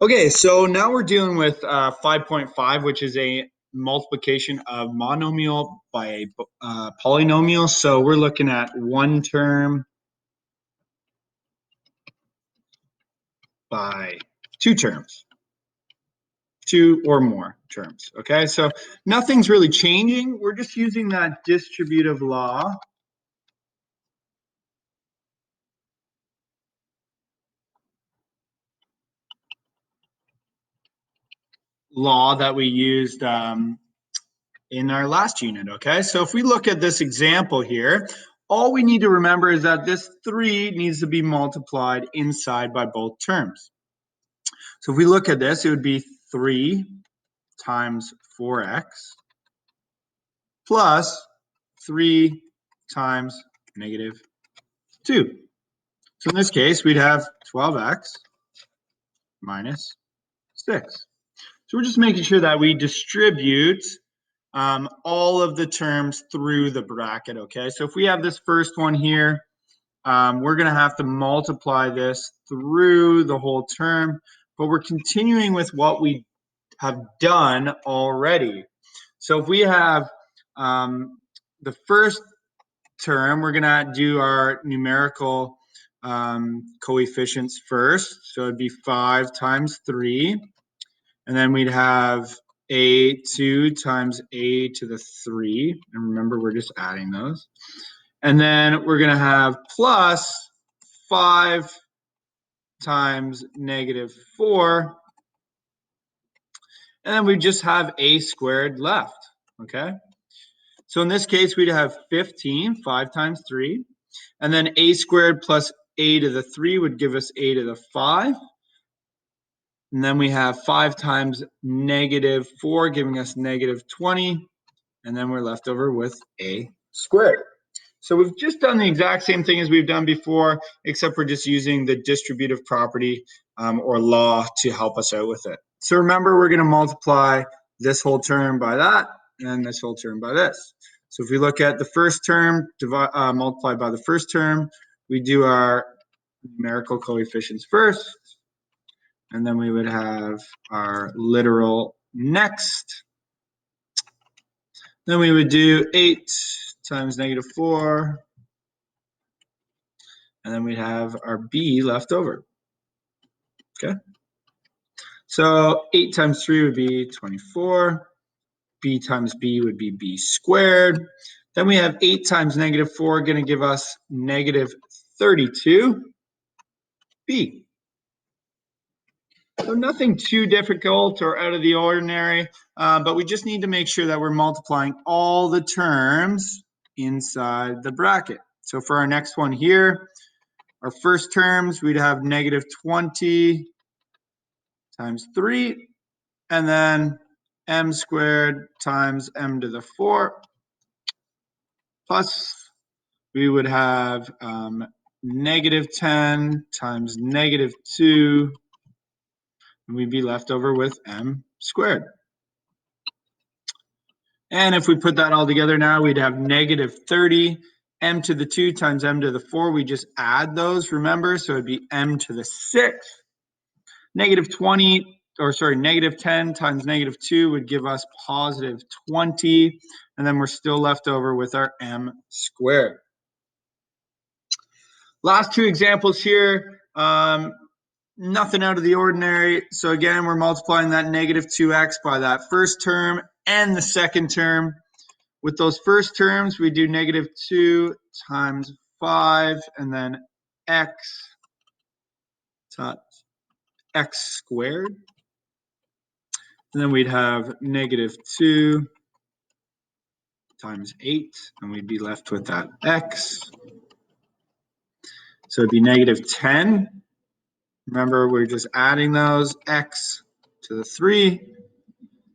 Okay, so now we're dealing with 5.5, which is a multiplication of monomial by a polynomial. So we're looking at one term by two terms, two or more terms. Okay, so nothing's really changing. We're just using that distributive law. That we used in our last unit, okay? So if we look at this example here, all we need to remember is that this 3 needs to be multiplied inside by both terms. So if we look at this, it would be 3 times 4x plus 3 times negative 2. So in this case, we'd have 12x minus 6. So we're just making sure that we distribute all of the terms through the bracket, okay? So if we have this first one here, we're going to have to multiply this through the whole term, but we're continuing with what we have done already. So if we have the first term, we're going to do our numerical coefficients first. So it'd be 5 times 3. And then we'd have a2 times a to the 3. And remember, we're just adding those. And then we're going to have plus 5 times negative 4. And then we just have a squared left, okay? So in this case, we'd have 15, 5 times 3. And then a squared plus a to the 3 would give us a to the 5. And then we have 5 times negative 4, giving us negative 20. And then we're left over with a squared. So we've just done the exact same thing as we've done before, except we're just using the distributive property or law to help us out with it. So remember, we're going to multiply this whole term by that and this whole term by this. So if we look at the first term multiplied by the first term, we do our numerical coefficients first, and then we would have our literal next. Then we would do 8 times negative 4, and then we'd have our b left over. Okay, so 8 times 3 would be 24. B times b would be b squared. Then we have 8 times negative 4 going to give us negative 32b. So nothing too difficult or out of the ordinary, but we just need to make sure that we're multiplying all the terms inside the bracket. So for our next one here, our first terms, we'd have negative 20 times 3, and then m squared times m to the 4, plus we would have negative 10 times negative 2, and we'd be left over with m squared. And if we put that all together now, we'd have negative 30, m to the 2 times m to the 4. We just add those, remember? So it'd be m to the 6. Negative 10 times negative 2 would give us positive 20. And then we're still left over with our m squared. Last two examples here. Nothing out of the ordinary. So again, we're multiplying that negative 2x by that first term and the second term. With those first terms, we do negative 2 times 5, and then x times x squared. And then we'd have negative 2 times 8, and we'd be left with that x. So it'd be negative 10. Remember, we're just adding those, x to the 3.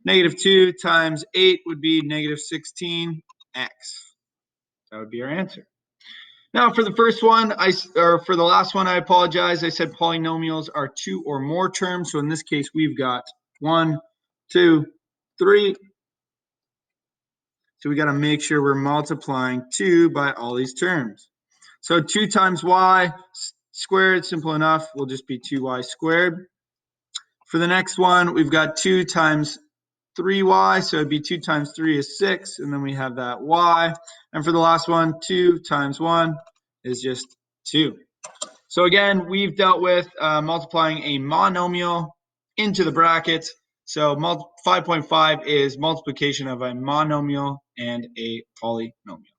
Negative 2 times 8 would be negative 16x. That would be our answer. Now, for the first one, for the last one, I apologize. I said polynomials are 2 or more terms. So in this case, we've got 1, 2, 3. So we got to make sure we're multiplying 2 by all these terms. So 2 times y squared, simple enough, will just be 2y squared. For the next one, we've got 2 times 3y, so it'd be 2 times 3 is 6, and then we have that y. And for the last one, 2 times 1 is just 2. So again, we've dealt with multiplying a monomial into the bracket. So 5.5 is multiplication of a monomial and a polynomial.